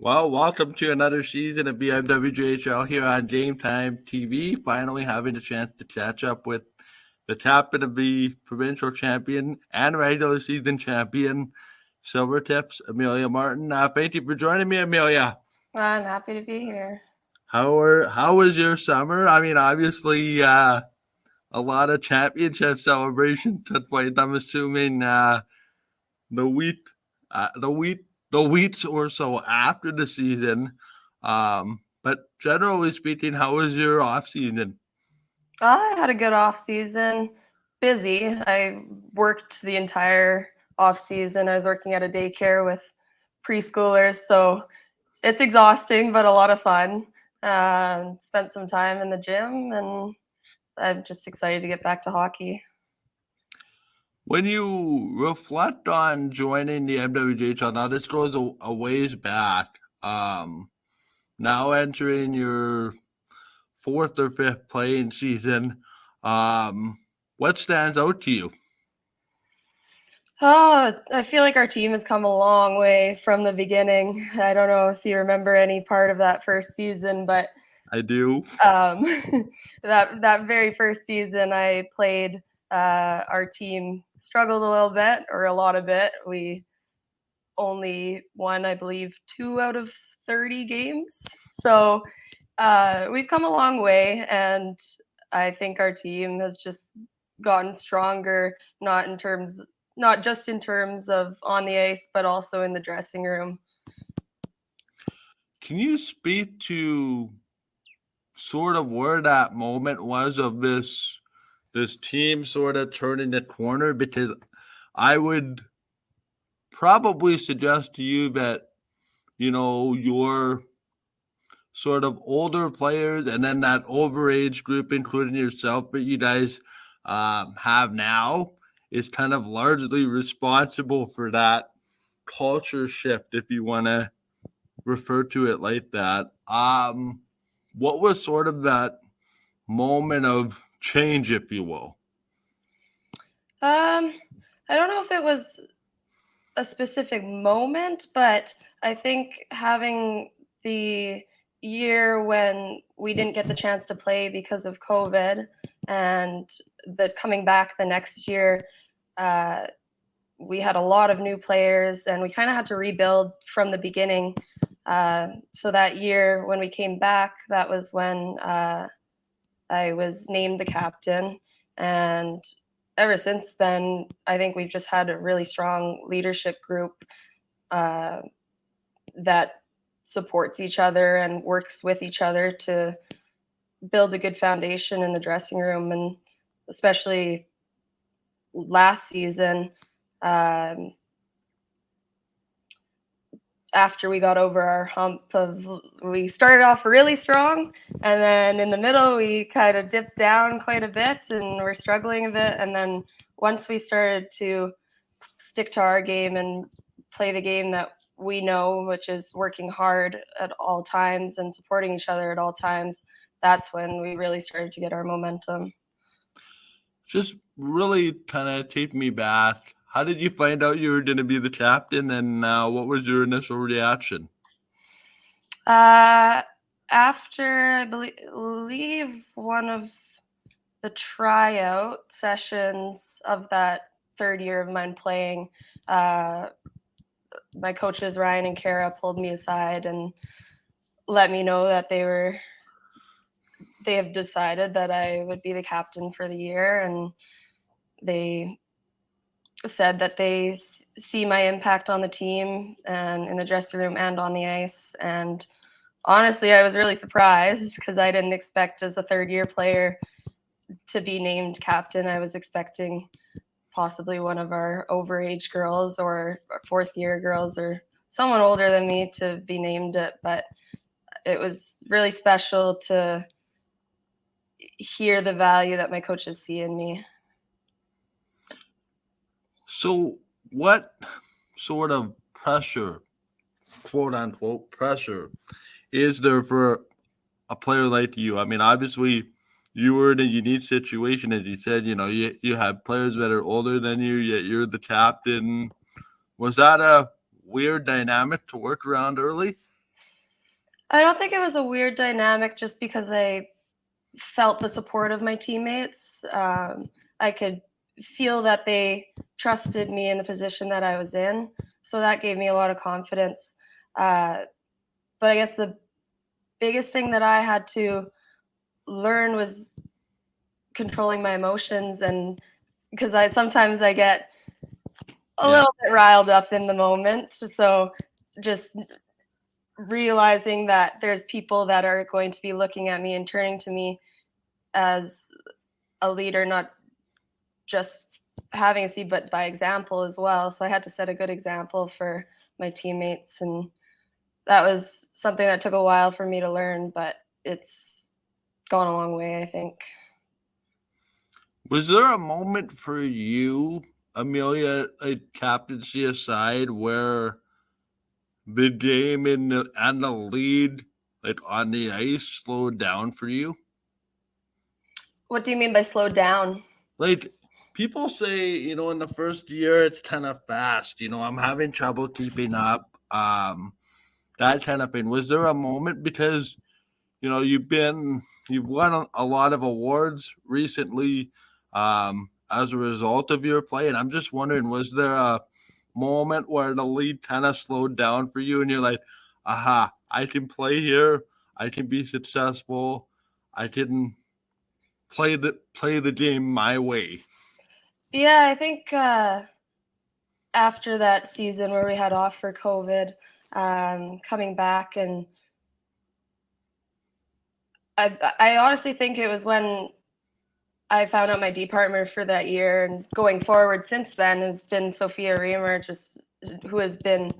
Well, welcome to another season of BMWJHL here on GameTime TV. Finally having a chance to catch up with the captain of the provincial champion and regular season champion, Silvertips, Amelia Martin. Thank you for joining me, Amelia. I'm happy to be here. How was your summer? I mean, obviously, a lot of championship celebrations took place. I'm assuming the week, the week, the weeks or so after the season. But generally speaking, how was your off season? I had a good off season. Busy. I worked the entire off season. I was working at a daycare with preschoolers, so it's exhausting but a lot of fun. Spent some time in the gym, and I'm just excited to get back to hockey. When you reflect on joining the MWJHL, now this goes a ways back. Now entering your fourth or fifth playing season, what stands out to you? Oh, I feel like our team has come a long way from the beginning. I don't know if you remember any part of that first season, but I do. um, that very first season I played, our team struggled a little bit, or a lot of it. We only won, I believe, 2 out of 30 games. So we've come a long way, and I think our team has just gotten stronger, not just in terms of on the ice, but also in the dressing room. Can you speak to sort of where that moment was of this team sort of turning the corner? Because I would probably suggest to you that your sort of older players and then that overage group, including yourself, that you guys have now, is kind of largely responsible for that culture shift, if you want to refer to it like that. What was sort of that moment of change, if you will? Um, I don't know if it was a specific moment, but I think having the year when we didn't get the chance to play because of COVID, and the coming back the next year, uh, we had a lot of new players, and we kind of had to rebuild from the beginning. So that year when we came back, that was when I was named the captain, and ever since then, I think we've just had a really strong leadership group uh, that supports each other and works with each other to build a good foundation in the dressing room. And especially last season, um, after we got over our hump of, we started off really strong, and then in the middle we kind of dipped down quite a bit and we're struggling a bit, and then once we started to stick to our game and play the game that we know, which is working hard at all times and supporting each other at all times, that's when we really started to get our momentum. Just really kind of take me back. How did you find out you were going to be the captain, and what was your initial reaction? Uh, After I believe one of the tryout sessions of that third year of mine playing, uh, my coaches Ryan and Kara pulled me aside and let me know that they have decided that I would be the captain for the year, and they said that they see my impact on the team and in the dressing room and on the ice. And honestly, I was really surprised because I didn't expect, as a third year player, to be named captain. I was expecting possibly one of our overage girls or fourth year girls or someone older than me to be named it. But it was really special to hear the value that my coaches see in me. So, what sort of pressure, quote unquote pressure, is there for a player like you? I mean, obviously, you were in a unique situation, as you said. You have players that are older than you, yet you're the captain. Was that a weird dynamic to work around early? I don't think it was a weird dynamic just because I felt the support of my teammates. I could feel that they trusted me in the position that I was in. So that gave me a lot of confidence. But I guess the biggest thing that I had to learn was controlling my emotions, and because I get a Yeah. little bit riled up in the moment. So just realizing that there's people that are going to be looking at me and turning to me as a leader, not just having a seat, but by example as well. So I had to set a good example for my teammates, and that was something that took a while for me to learn, but it's gone a long way, I think. Was there a moment for you, Amelia, like captaincy aside, where the game and the lead, like on the ice, slowed down for you? What do you mean by slow down? Like people say, in the first year it's kind of fast. I'm having trouble keeping up. That kind of thing. Was there a moment because you've won a lot of awards recently as a result of your play, and I'm just wondering, was there a moment where the lead kind of slowed down for you, and you're like, "Aha, I can play here. I can be successful. I can play the game my way." Yeah, I think after that season where we had off for COVID, coming back, and I honestly think it was when I found out my D partner for that year, and going forward since then has been Sophia Reamer, just who has been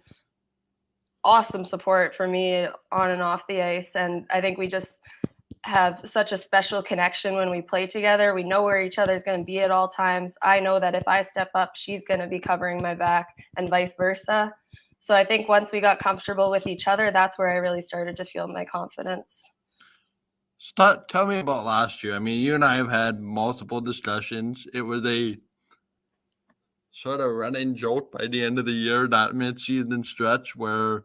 awesome support for me on and off the ice. And I think we just have such a special connection when we play together. We know where each other's going to be at all times. I know that if I step up, she's going to be covering my back, and vice versa. So I think once we got comfortable with each other, that's where I really started to feel my confidence. Tell me about last year. I mean, you and I have had multiple discussions. It was a sort of running joke by the end of the year, that mid-season stretch where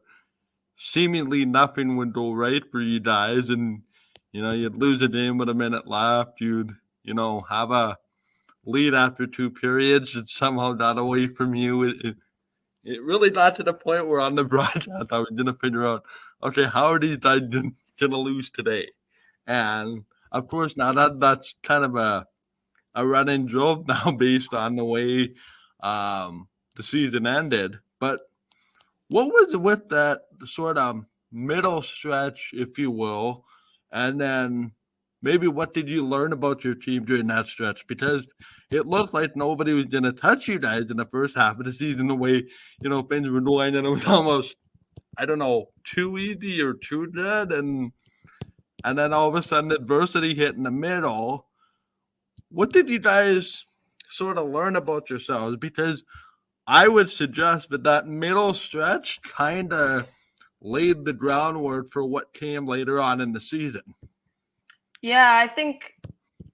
seemingly nothing would go right for you guys, and you'd lose a game with a minute left. You'd have a lead after two periods, and somehow got away from you. It really got to the point where on the broadcast I was gonna figure out, okay, how are these guys gonna lose today? And of course, now that's kind of a running joke now based on the way the season ended. But what was with that sort of middle stretch, if you will, and then maybe what did you learn about your team during that stretch? Because it looked like nobody was going to touch you guys in the first half of the season the way, things were going, and it was almost, I don't know, too easy or too good. And then all of a sudden adversity hit in the middle. What did you guys sort of learn about yourselves? Because I would suggest that middle stretch kind of laid the groundwork for what came later on in the season. Yeah, I think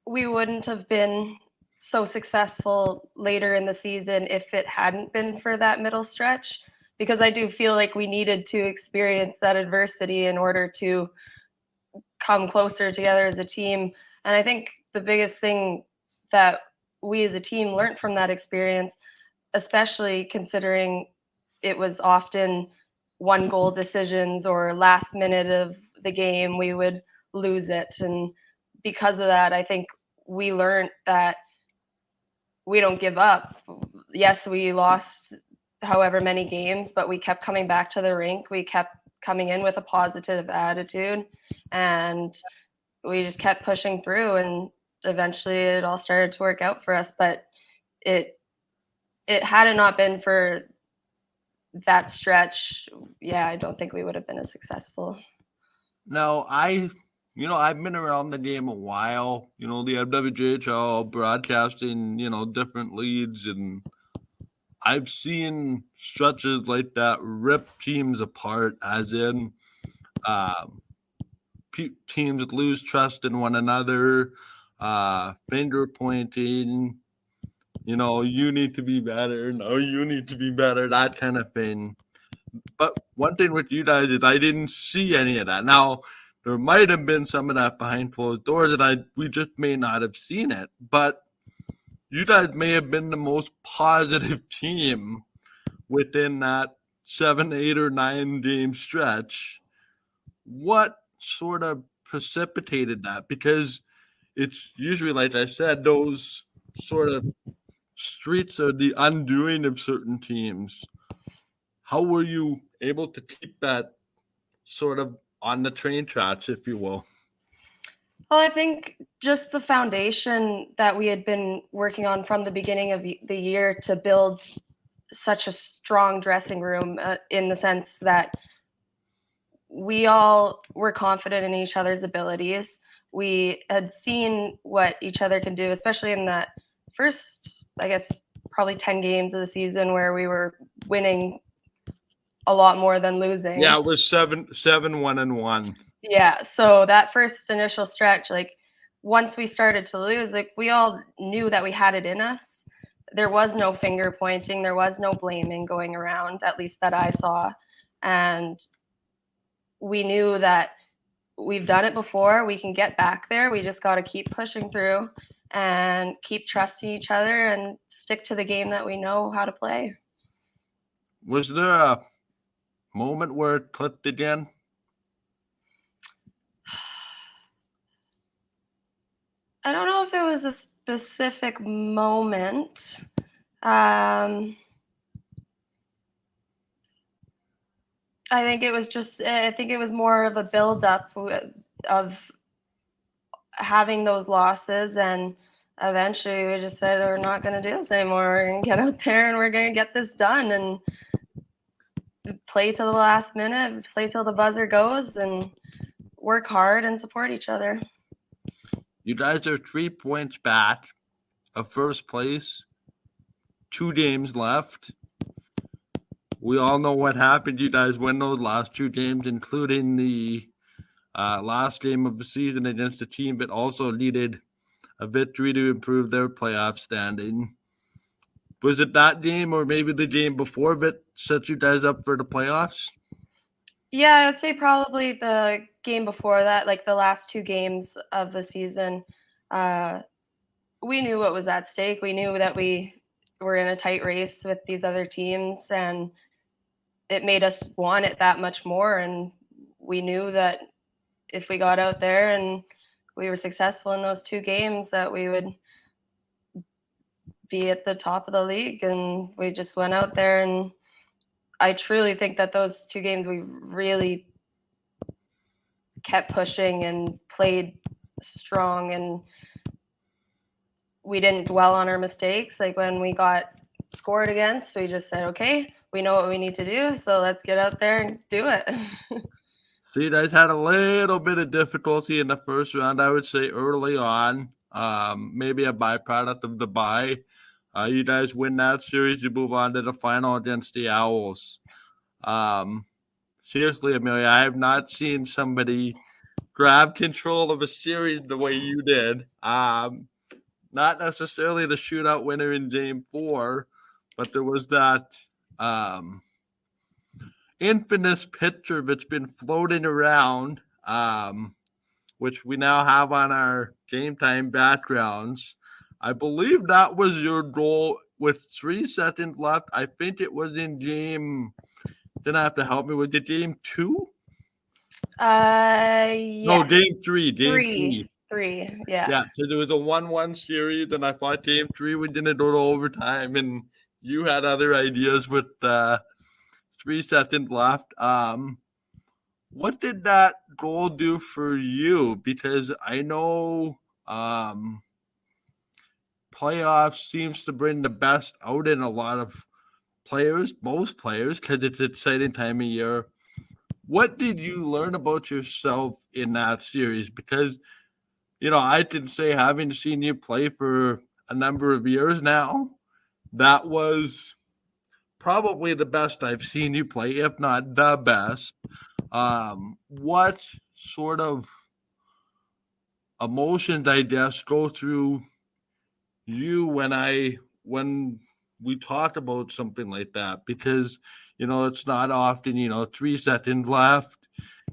we wouldn't have been so successful later in the season if it hadn't been for that middle stretch, because I do feel like we needed to experience that adversity in order to come closer together as a team. And I think the biggest thing that we as a team learned from that experience, especially considering it was often one goal decisions or last minute of the game, we would lose it. And because of that, I think we learned that we don't give up. Yes, we lost however many games, but we kept coming back to the rink. We kept coming in with a positive attitude, and we just kept pushing through, and eventually it all started to work out for us. But it had it not been for that stretch, yeah, I don't think we would have been as successful. Now, I've been around the game a while, the FWJHL broadcasting, different leads, and I've seen stretches like that rip teams apart, as in um, teams lose trust in one another, finger pointing, you need to be better. No, you need to be better, that kind of thing. But one thing with you guys is I didn't see any of that. Now, there might have been some of that behind closed doors, and we just may not have seen it. But you guys may have been the most positive team within that 7, 8, or 9 game stretch. What sort of precipitated that? Because it's usually, like I said, those sort of streets are the undoing of certain teams. How were you able to keep that sort of on the train tracks, if you will? Well, I think just the foundation that we had been working on from the beginning of the year to build such a strong dressing room, in the sense that we all were confident in each other's abilities. We had seen what each other can do, especially in that first, I guess, probably 10 games of the season where we were winning a lot more than losing. Yeah, it was 7, 1-1. Yeah. So that first initial stretch, like once we started to lose, like we all knew that we had it in us. There was no finger pointing, there was no blaming going around, at least that I saw. And we knew that we've done it before, we can get back there. We just got to keep pushing through and keep trusting each other and stick to the game that we know how to play. Was there a moment where it clicked again? I don't know if it was a specific moment. I think it was more of a build-up of having those losses, and eventually we just said we're not going to do this anymore. We're going to get out there and we're going to get this done and play till the last minute, play till the buzzer goes, and work hard and support each other. You guys are 3 points back of first place, 2 games left. We all know what happened. You guys win those last 2 games, including the last game of the season against a team that also needed a victory to improve their playoff standing. Was it that game or maybe the game before that set you guys up for the playoffs? Yeah, I would say probably the game before that, like the last 2 games of the season. We knew what was at stake. We knew that we were in a tight race with these other teams, and it made us want it that much more. And we knew that if we got out there and we were successful in those 2 games, that we would be at the top of the league. And we just went out there, and I truly think that those 2 games we really kept pushing and played strong, and we didn't dwell on our mistakes. Like when we got scored against, we just said, okay, we know what we need to do, so let's get out there and do it. So you guys had a little bit of difficulty in the first round, I would say, early on. Maybe a byproduct of the bye. You guys win that series, you move on to the final against the Owls. Seriously, Amelia, I have not seen somebody grab control of a series the way you did. Not necessarily the shootout winner in game 4, but there was that infamous picture that's been floating around, which we now have on our GameTime backgrounds. I believe that was your goal with 3 seconds left. I think it was in game. Didn't have to help me. Was it game 2? Yeah. No, game 3. Three. Yeah. Yeah. So there was a 1-1 series, and I thought game 3 we didn't go to overtime, and you had other ideas with 3 seconds left. What did that goal do for you? Because I know playoffs seems to bring the best out in a lot of players, most players, because it's an exciting time of year. What did you learn about yourself in that series? Because, I can say, having seen you play for a number of years now, that was probably the best I've seen you play, if not the best. What sort of emotions, I guess, go through you when we talk about something like that? Because, It's not often, 3 seconds left.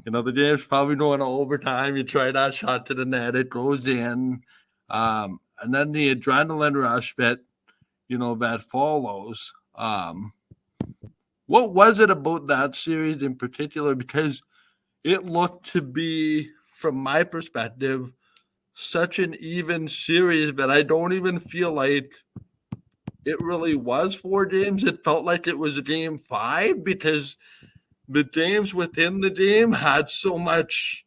The game's probably going to overtime. You try that shot to the net, it goes in. And then the adrenaline rush that follows. What was it about that series in particular? Because it looked to be, from my perspective, such an even series that I don't even feel like it really was 4 games. It felt like it was game 5 because the games within the game had so much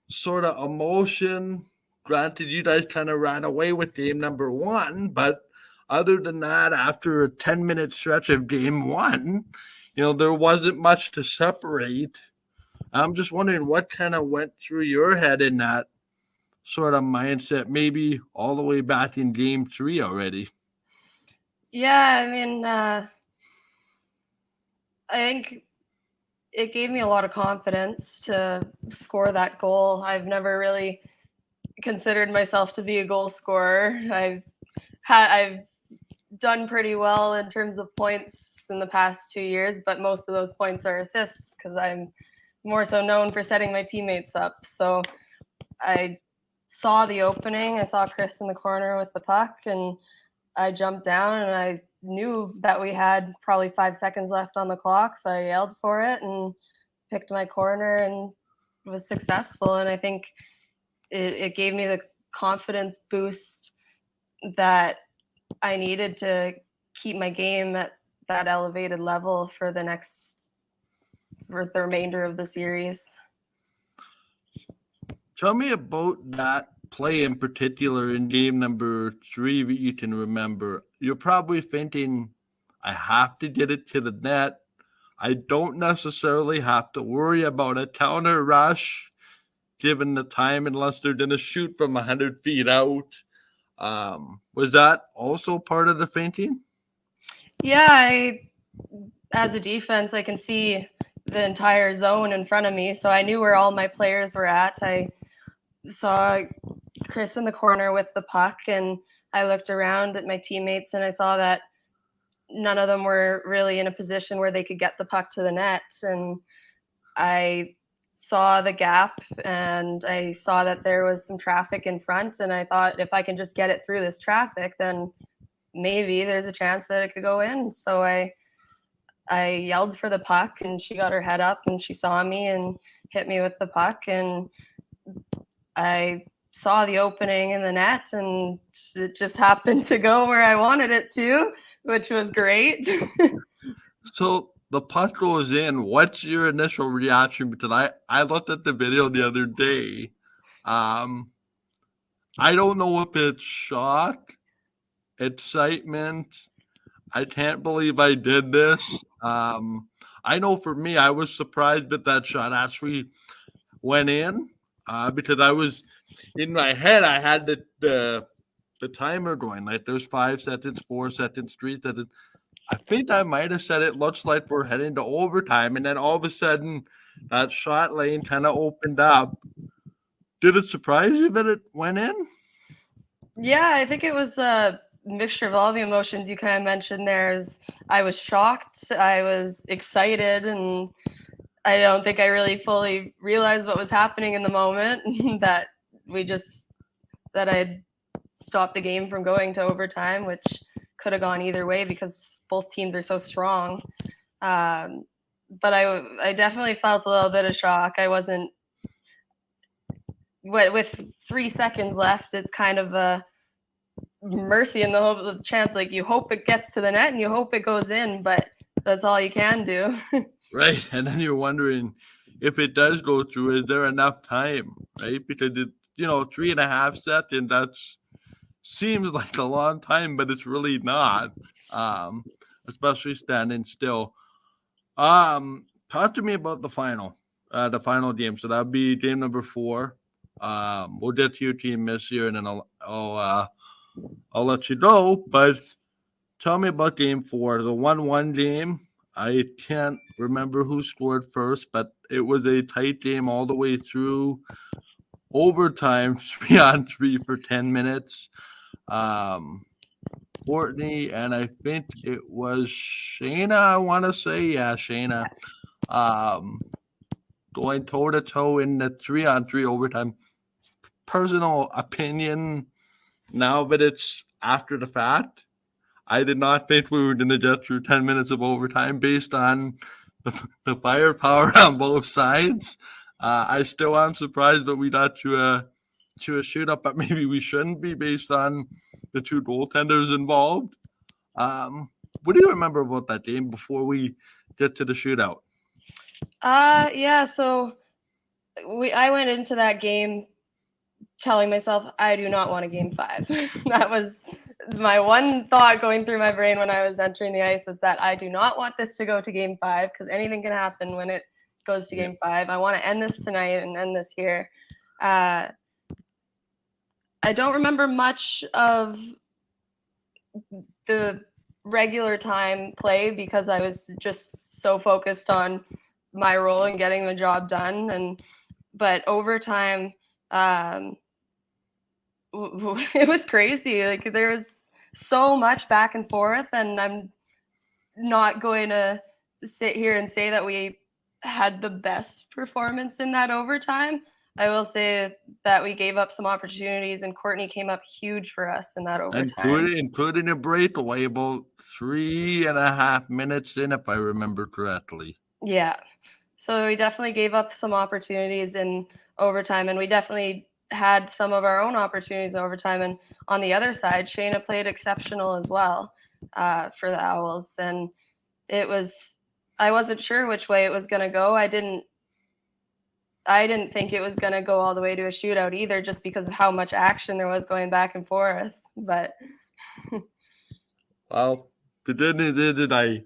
sort of emotion. Granted, you guys kind of ran away with game number 1, but other than that, after a 10-minute stretch of game 1, there wasn't much to separate. I'm just wondering what kind of went through your head in that sort of mindset, maybe all the way back in game 3 already. Yeah, I mean, I think it gave me a lot of confidence to score that goal. I've never really considered myself to be a goal scorer. I've done pretty well in terms of points in the past 2 years, but most of those points are assists because I'm more so known for setting my teammates up. So I saw the opening. I saw Chris in the corner with the puck, and I jumped down, and I knew that we had probably 5 seconds left on the clock. So I yelled for it and picked my corner and was successful. And I think it gave me the confidence boost that I needed to keep my game at that elevated level for the remainder of the series. Tell me about that play in particular in game number 3 that you can remember. You're probably thinking, I have to get it to the net. I don't necessarily have to worry about a counter rush given the time unless they're going to shoot from 100 feet out. Was that also part of the thinking? Yeah, as a defense, I can see the entire zone in front of me, so I knew where all my players were at. I saw Chris in the corner with the puck, and I looked around at my teammates, and I saw that none of them were really in a position where they could get the puck to the net. And I saw the gap, and I saw that there was some traffic in front, and I thought if I can just get it through this traffic, then maybe there's a chance that it could go in. So I yelled for the puck, and she got her head up, and she saw me and hit me with the puck, and I saw the opening in the net, and it just happened to go where I wanted it to, which was great. So the puck goes in. What's your initial reaction? Because I looked at the video the other day. I don't know if it's shock, excitement. I can't believe I did this. I know for me, I was surprised that shot actually went in because I was in my head. I had the timer going, like there's 5 seconds, 4 seconds, 3 seconds. I think I might have said it looks like we're heading to overtime, and then all of a sudden that shot lane kind of opened up. Did it surprise you that it went in? Yeah, I think it was a mixture of all the emotions you kind of mentioned there. I was shocked, I was excited, and I don't think I really fully realized what was happening in the moment that I'd stopped the game from going to overtime, which could have gone either way because both teams are so strong. But I definitely felt a little bit of shock. I wasn't with 3 seconds left. It's kind of a mercy in the hope of the chance. Like you hope it gets to the net and you hope it goes in, but that's all you can do. Right, and then you're wondering if it does go through, is there enough time, right? Because 3.5 seconds, that seems like a long time, but it's really not, especially standing still. Talk to me about the final game. So that'll be game number 4. We'll get to your team this year, and then I'll let you go. But tell me about game 4, the 1-1 game. I can't remember who scored first, but it was a tight game all the way through overtime, 3-on-3 for 10 minutes. Courtney, and I think it was Shayna. I want to say, yeah, Shayna. Um, Going toe to toe in the 3-on-3 overtime. Personal opinion, now that it's after the fact, I did not think we were going to get through 10 minutes of overtime based on the firepower on both sides. I still am surprised that we got to a shootout, but maybe we shouldn't be based on the two goaltenders involved. What do you remember about that game before we get to the shootout? Yeah, so I went into that game telling myself I do not want a game 5. That was my one thought going through my brain when I was entering the ice, was that I do not want this to go to game 5, because anything can happen when it goes to game 5. I want to end this tonight and end this here. I don't remember much of the regular time play because I was just so focused on my role and getting the job done. But overtime, it was crazy. Like, there was so much back and forth, and I'm not going to sit here and say that we had the best performance in that overtime. I will say that we gave up some opportunities, and Courtney came up huge for us in that overtime. Including a breakaway about 3.5 minutes in, if I remember correctly. Yeah. So we definitely gave up some opportunities in overtime, and we definitely had some of our own opportunities in overtime. And on the other side, Shayna played exceptional as well for the Owls. And I wasn't sure which way it was going to go. I didn't think it was going to go all the way to a shootout either, just because of how much action there was going back and forth. But well, the good news is that I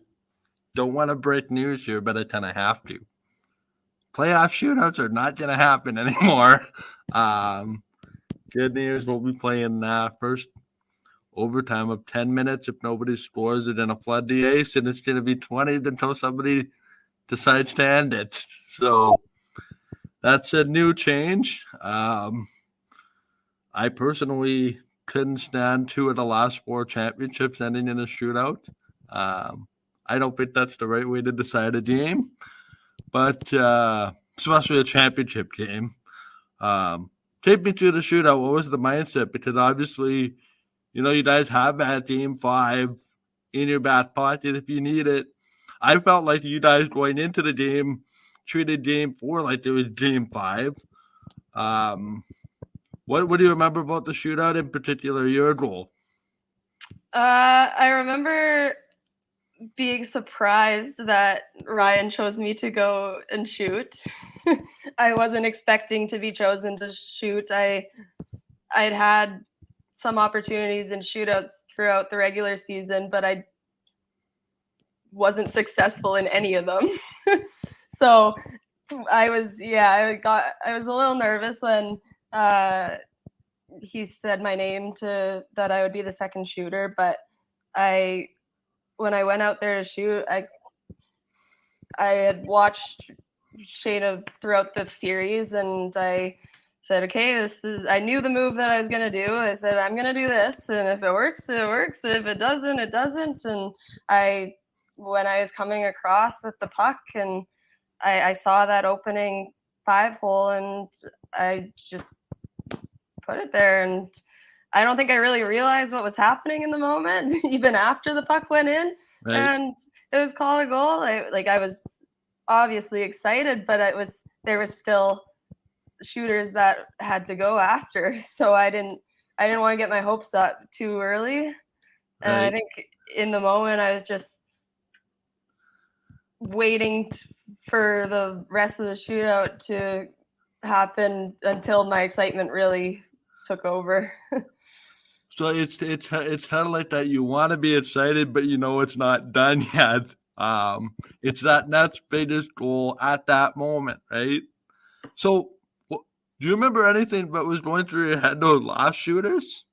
don't want to break news here, but I kind of have to. Playoff shootouts are not going to happen anymore. Good news, we'll be playing first overtime of 10 minutes. If nobody scores it in a flood the ace, and it's going to be 20 until somebody decides to end it. So that's a new change. I personally couldn't stand 2 of the last 4 championships ending in a shootout. I don't think that's the right way to decide a game, but especially a championship game. Take me through the shootout. What was the mindset? Because obviously, you guys have that game 5 in your back pocket if you need it. I felt like you guys going into the game treated game 4 like it was game 5. What do you remember about the shootout, in particular, your goal? I remember being surprised that Ryan chose me to go and shoot. I wasn't expecting to be chosen to shoot. I'd had some opportunities in shootouts throughout the regular season, but I wasn't successful in any of them. So I was a little nervous when he said my name, that I would be the second shooter, but when I went out there to shoot, I had watched Shayna throughout the series, and I said, okay, I knew the move that I was going to do. I said, I'm going to do this, and if it works, it works. If it doesn't, it doesn't. And when I was coming across with the puck, and I saw that opening 5-hole, and I just put it there. And I don't think I really realized what was happening in the moment, even after the puck went in. Right. And it was called a goal. I was obviously excited, but there was still shooters that had to go after. So I didn't want to get my hopes up too early. And I think in the moment I was just waiting for the rest of the shootout to happen until my excitement really took over. So it's kind of like that. You want to be excited, but it's not done yet. It's that next biggest goal at that moment, right? So, do you remember anything that was going through your head those last shooters?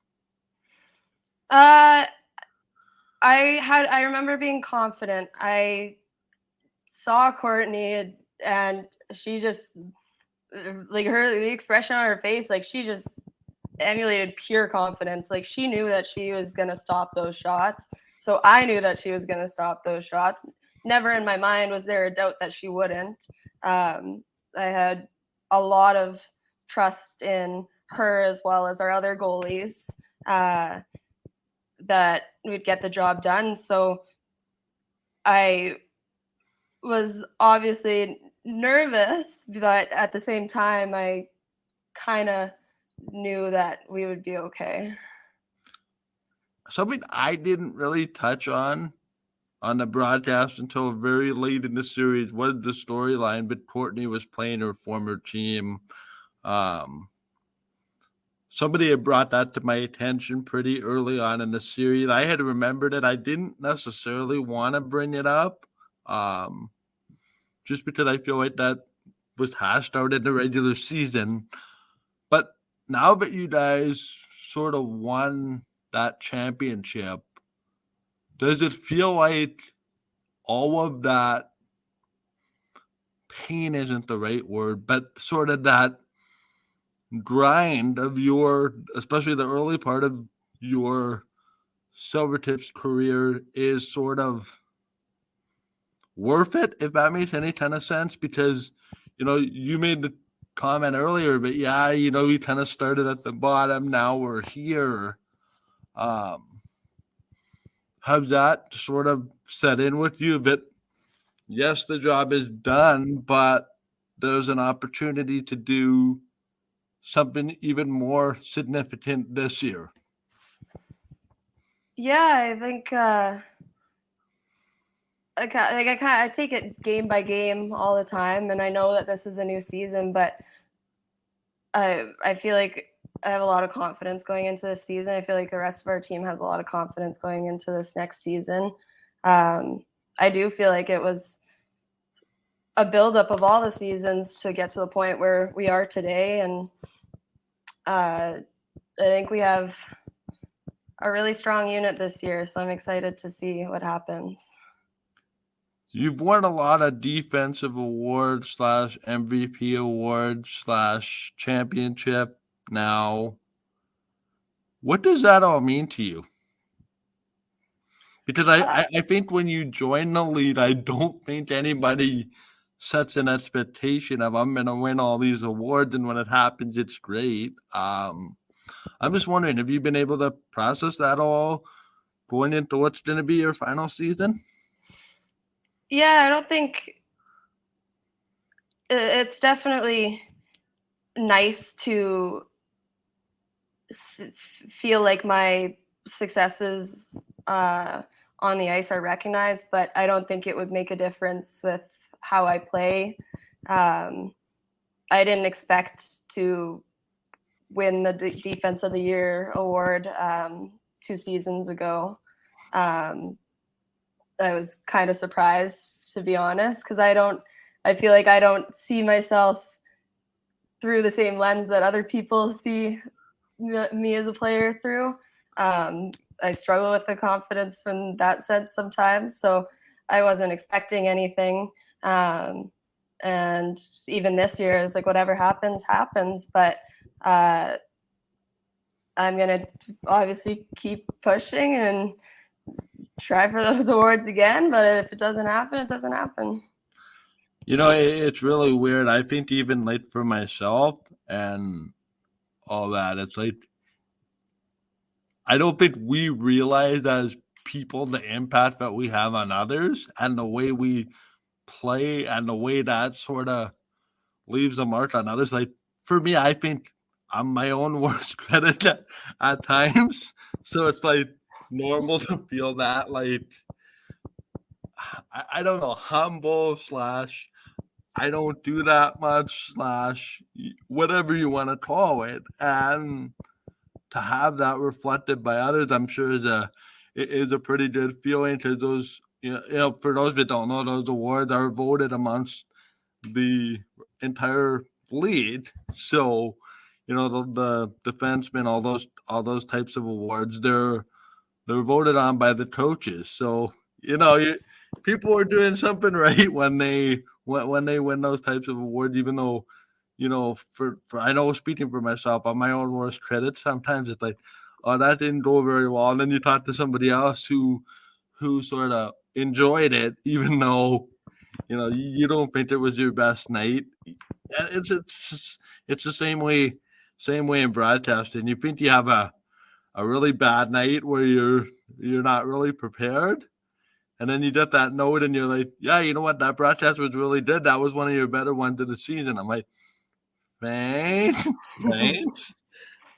I remember being confident. I saw Courtney, and she just, like, the expression on her face, like, she just emulated pure confidence. Like, she knew that she was going to stop those shots. So I knew that she was going to stop those shots. Never in my mind was there a doubt that she wouldn't. I had a lot of trust in her as well as our other goalies that we'd get the job done. So I was obviously nervous, but at the same time, I kind of knew that we would be okay. Something I didn't really touch on the broadcast until very late in the series was the storyline, but Courtney was playing her former team. Somebody had brought that to my attention pretty early on in the series. I had remembered it. I didn't necessarily want to bring it up, just because I feel like that was hashed out in the regular season. But now that you guys sort of won that championship, does it feel like all of that pain isn't the right word, but sort of that grind of your, especially the early part of your Silvertips career, is sort of worth it, if that makes any kind of sense? Because, you made the comment earlier, but yeah, we kind of started at the bottom. Now we're here. Has that sort of set in with you that, yes, the job is done, but there's an opportunity to do something even more significant this year? Yeah, I think I take it game by game all the time, and I know that this is a new season, but I feel like I have a lot of confidence going into this season. I feel like the rest of our team has a lot of confidence going into this next season. I do feel like it was a buildup of all the seasons to get to the point where we are today, and I think we have a really strong unit this year, so I'm excited to see what happens. You've won a lot of defensive awards / MVP awards / championship now. What does that all mean to you? Because I think when you join the league, I don't think anybody sets an expectation of, I'm going to win all these awards, and when it happens, it's great. I'm just wondering, have you been able to process that all going into what's going to be your final season? Yeah, I don't think it's definitely nice to feel like my successes on the ice are recognized, but I don't think it would make a difference with how I play. I didn't expect to win the Defense of the Year award 2 seasons ago. I was kind of surprised, to be honest, because I feel like I don't see myself through the same lens that other people see me as a player through. I struggle with the confidence from that sense sometimes, so I wasn't expecting anything. And even this year, it's like whatever happens, happens. But I'm gonna obviously keep pushing and try for those awards again. But if it doesn't happen, it doesn't happen. It's really weird. I think even like for myself and all that, it's like, I don't think we realize as people the impact that we have on others and the way we play and the way that sort of leaves a mark on others. Like, for me, I think I'm my own worst critic at times. So it's like normal to feel that, like, I don't know, humble / I don't do that much / whatever you want to call it. And to have that reflected by others, I'm sure is a pretty good feeling, because those, for those that don't know, those awards are voted amongst the entire league. So, the defensemen, all those types of awards, they're voted on by the coaches. So, people are doing something right when they win those types of awards, even though for I know speaking for myself, I'm my own worst critic. Sometimes it's like, oh, that didn't go very well. And then you talk to somebody else who sort of enjoyed it, even though you don't think it was your best night. And it's the same way in broadcasting. You think you have a really bad night where you're not really prepared, and then you get that note and you're like, yeah, you know what, that broadcast was really good. That was one of your better ones of the season. I'm like, thanks, thanks.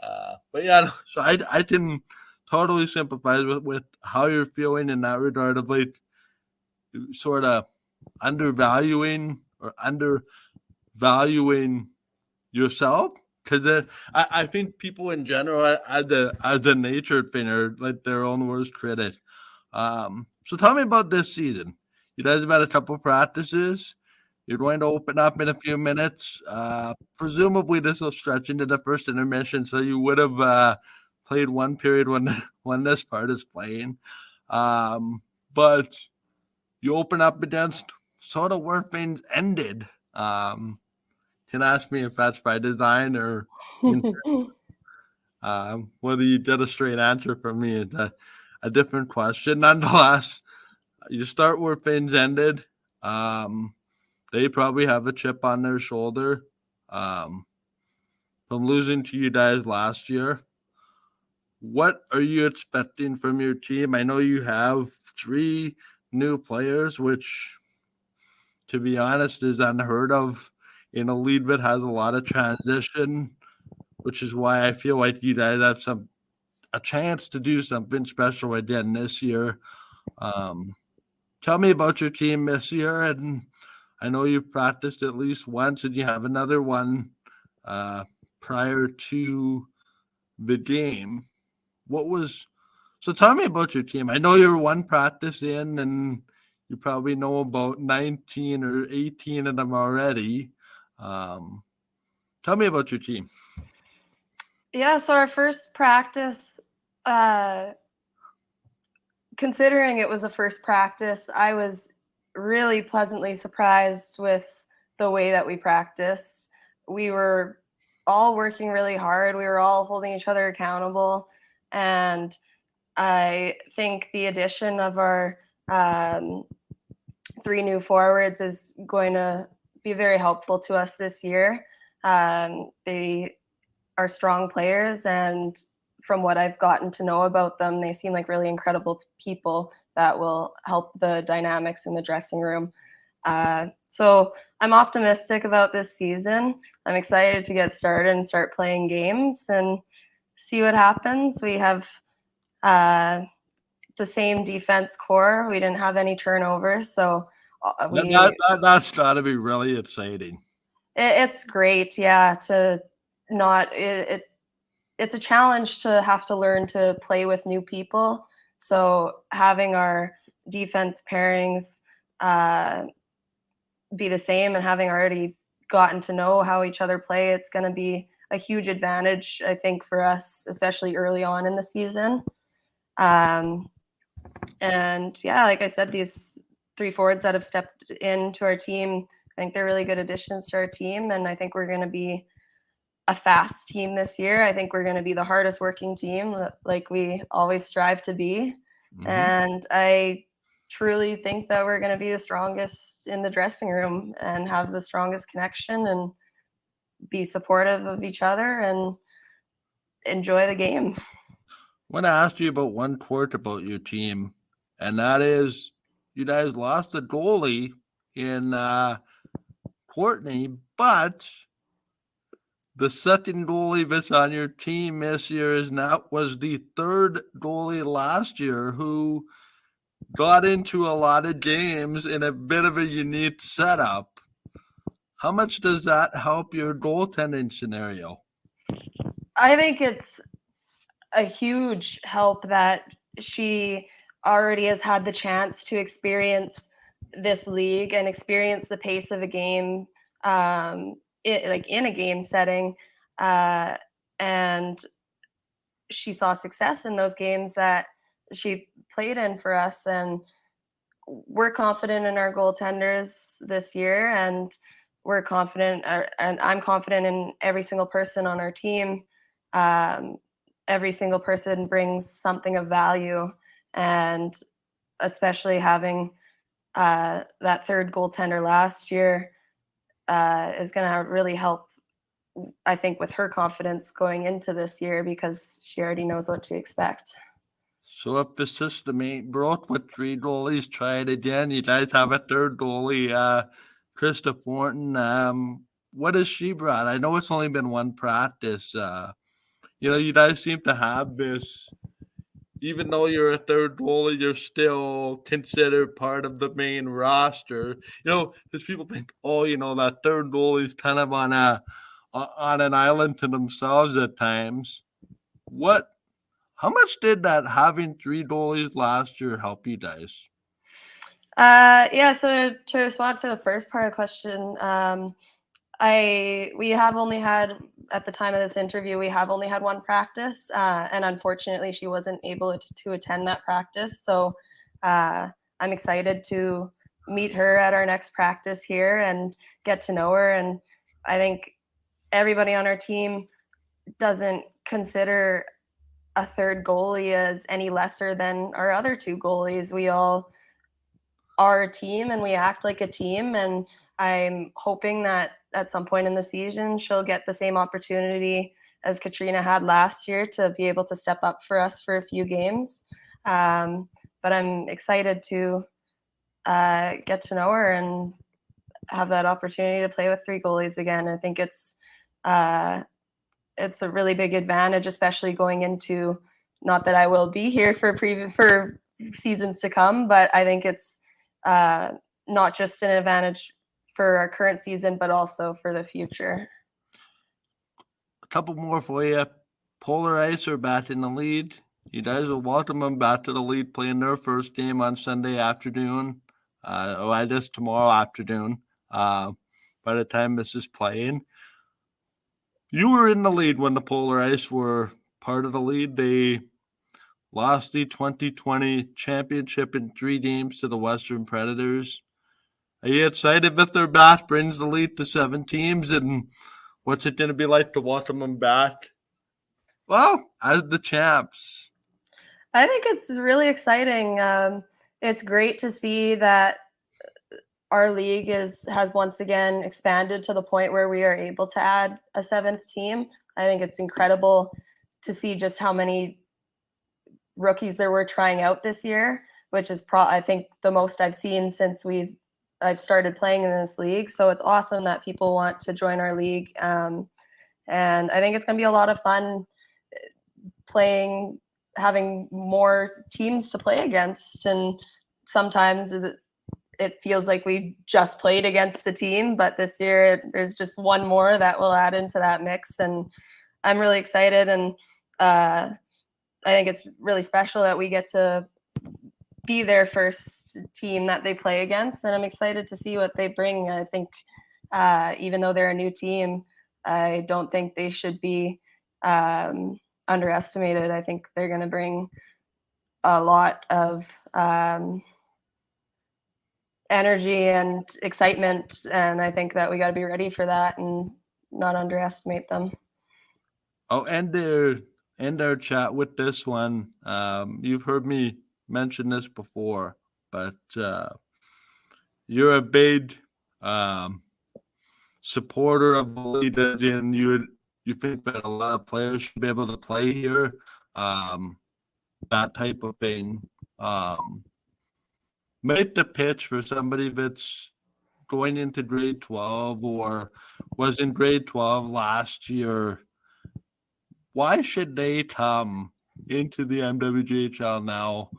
But yeah, so I can totally sympathize with how you're feeling in that regard of like sort of undervaluing or undervaluing yourself, because I think people in general as a nature thing are like their own worst critic. So tell me about this season. You guys have had a couple practices. You're going to open up in a few minutes. Presumably, this will stretch into the first intermission, so you would have played one period when when this part is playing. But you open up against sort of where things ended. Can ask me if that's by design or whether you get a straight answer from me is a different question. Nonetheless, you start where things ended. They probably have a chip on their shoulder um, from losing to you guys last year. What are you expecting from your team? I know you have 3 new players, which, to be honest, is unheard of in a league that has a lot of transition, which is why I feel like you guys have a chance to do something special again this year. Um, Tell me about your team this year, and I know you practiced at least once, and you have another one uh, prior to the game. What was so? Tell me about your team. I know you're one practice in, and you probably know about 19 or 18 of them already. Um, Tell me about your team. Yeah, so our first practice, uh, considering it was a first practice, I was really pleasantly surprised with the way that we practiced. We were all working really hard. We were all holding each other accountable. And I think the addition of our 3 new forwards is going to be very helpful to us this year. They are strong players, and from what I've gotten to know about them, they seem like really incredible people that will help the dynamics in the dressing room. So I'm optimistic about this season. I'm excited to get started and start playing games and see what happens. We have the same defense core. We didn't have any turnovers, so That's got to be really exciting. it's great. Yeah, to not it's a challenge to have to learn to play with new people. So having our defense pairings be the same and having already gotten to know how each other play, it's going to be a huge advantage, I think, for us, especially early on in the season. And yeah, like I said, these 3 forwards that have stepped into our team, I think they're really good additions to our team. And I think we're going to be a fast team this year. I think we're going to be the hardest working team, like we always strive to be. Mhm. And I truly think that we're going to be the strongest in the dressing room and have the strongest connection and be supportive of each other and enjoy the game. I want to ask you about one quirk about your team, and that is you guys lost a goalie in Courtney, but the second goalie that's on your team this year was the third goalie last year who got into a lot of games in a bit of a unique setup. How much does that help your goaltending scenario? I think it's a huge help that she already has had the chance to experience this league and experience the pace of a game, like in a game setting, uh, and she saw success in those games that she played in for us. And we're confident in our goaltenders this year, and we're confident, and I'm confident in every single person on our team. Every single person brings something of value, and especially having that third goaltender last year is going to really help, I think, with her confidence going into this year because she already knows what to expect. So if the system ain't broke with 3 goalies, try it again. You guys have a third goalie, Krista Thornton. What has she brought? I know it's only been one practice. You guys seem to have this. Even though you're a third goalie, you're still considered part of the main roster. Because people think, that third goalie is kind of on an island to themselves at times. How much did that having 3 goalies last year help you guys? Yeah, so to respond to the first part of the question, we have only had, at the time of this interview, we have only had one practice, and unfortunately she wasn't able to attend that practice. So I'm excited to meet her at our next practice here and get to know her. And I think everybody on our team doesn't consider a third goalie as any lesser than our other 2 goalies. We all are a team and we act like a team, and I'm hoping that at some point in the season she'll get the same opportunity as Katrina had last year to be able to step up for us for a few games. But I'm excited to get to know her and have that opportunity to play with 3 goalies again. I think it's a really big advantage, especially going into, not that I will be here for seasons to come, but I think it's not just an advantage for our current season, but also for the future. A couple more for you. Polar Ice are back in the lead. You guys will welcome them back to the lead, playing their first game on Sunday afternoon. I guess tomorrow afternoon. By the time this is playing, you were in the lead when the Polar Ice were part of the lead. They lost the 2020 championship in 3 games to the Western Predators. Are you excited that their back brings the lead to 7 teams? And what's it going to be like to welcome them back? Well, as the champs. I think it's really exciting. It's great to see that our league has once again expanded to the point where we are able to add a 7th team. I think it's incredible to see just how many rookies there were trying out this year, which is I think the most I've seen since I've started playing in this league. So it's awesome that people want to join our league. And I think it's going to be a lot of fun having more teams to play against. And sometimes it feels like we just played against a team, but this year there's just one more that will add into that mix. And I'm really excited. And I think it's really special that we get to be their first team that they play against. And I'm excited to see what they bring. I think even though they're a new team, I don't think they should be underestimated. I think they're going to bring a lot of energy and excitement, and I think that we got to be ready for that and not underestimate them. I'll end our chat with this one. You've heard me mention this before, but you're a big supporter of the league, and you think that a lot of players should be able to play here, that type of thing. Make the pitch for somebody that's going into grade 12 or was in grade 12 last year. Why should they come into the MWGHL now?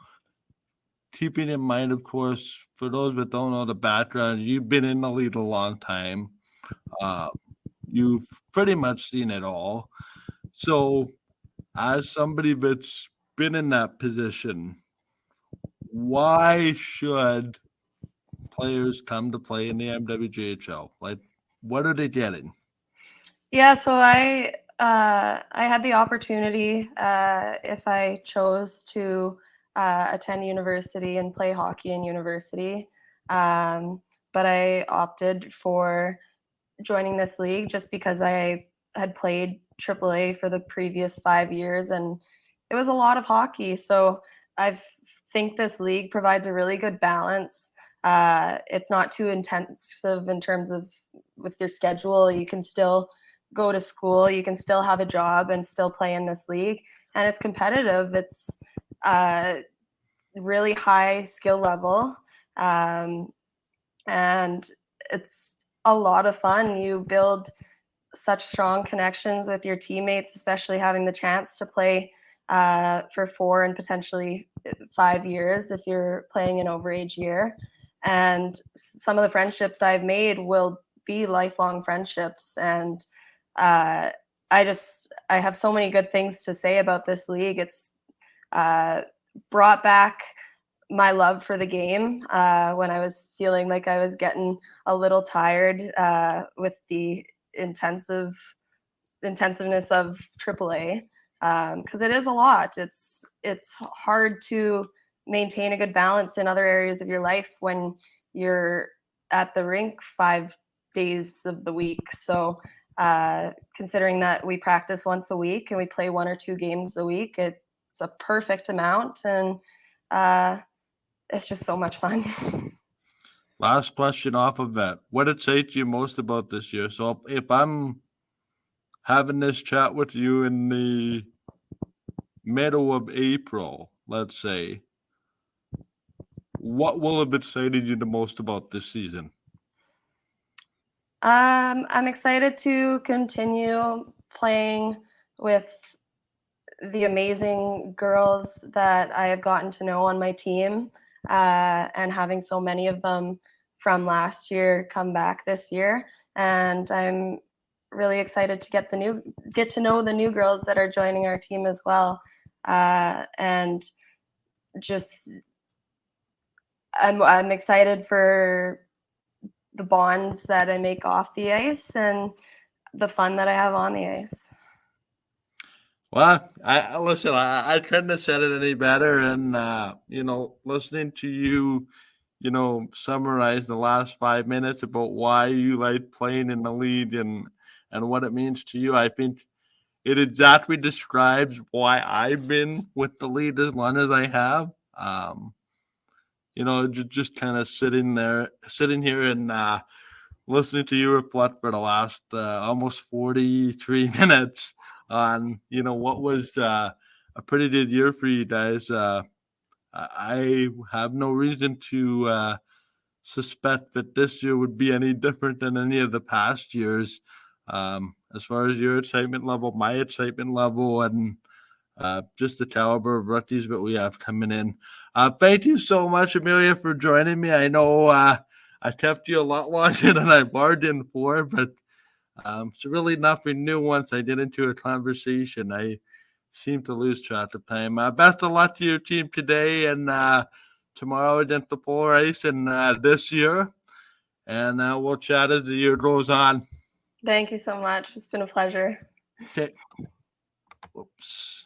Keeping in mind, of course, for those that don't know the background, you've been in the league a long time. You've pretty much seen it all. So, as somebody that's been in that position, why should players come to play in the MWGHL? Like, what are they getting? Yeah, so I had the opportunity, if I chose to attend university and play hockey in university, but I opted for joining this league just because I had played AAA for the previous 5 years, and it was a lot of hockey. So I think this league provides a really good balance. It's not too intensive in terms of with your schedule. You can still go to school, you can still have a job, and still play in this league. And it's competitive. It's really high skill level, and it's a lot of fun. You build such strong connections with your teammates, especially having the chance to play for 4 and potentially 5 years if you're playing an overage year. And some of the friendships I've made will be lifelong friendships. And I have so many good things to say about this league. It's brought back my love for the game when I was feeling like I was getting a little tired with the intensiveness of AAA, because it is a lot. It's hard to maintain a good balance in other areas of your life when you're at the rink 5 days of the week. So considering that we practice once a week and we play 1 or 2 games a week, it's a perfect amount, and it's just so much fun. Last question off of that. What excites you most about this year? So if I'm having this chat with you in the middle of April, let's say, what will have excited you the most about this season? I'm excited to continue playing with the amazing girls that I have gotten to know on my team, and having so many of them from last year come back this year. And I'm really excited to get to know the new girls that are joining our team as well. And just I'm excited for the bonds that I make off the ice and the fun that I have on the ice. Well, I listen. I couldn't have said it any better. And listening to you, summarize the last 5 minutes about why you like playing in the league and what it means to you, I think it exactly describes why I've been with the league as long as I have. Just kind of sitting here and listening to you reflect for the last almost 43 minutes on what was a pretty good year for you guys. I have no reason to suspect that this year would be any different than any of the past years. As far as your excitement level, my excitement level, and just the caliber of rookies that we have coming in. Thank you so much, Amelia, for joining me. I know I kept you a lot longer than I bargained for, but it's really nothing new once I get into a conversation. I seem to lose track of time. Best of luck to your team today and tomorrow against the Polar Ice and this year. And we'll chat as the year goes on. Thank you so much. It's been a pleasure. Okay. Whoops.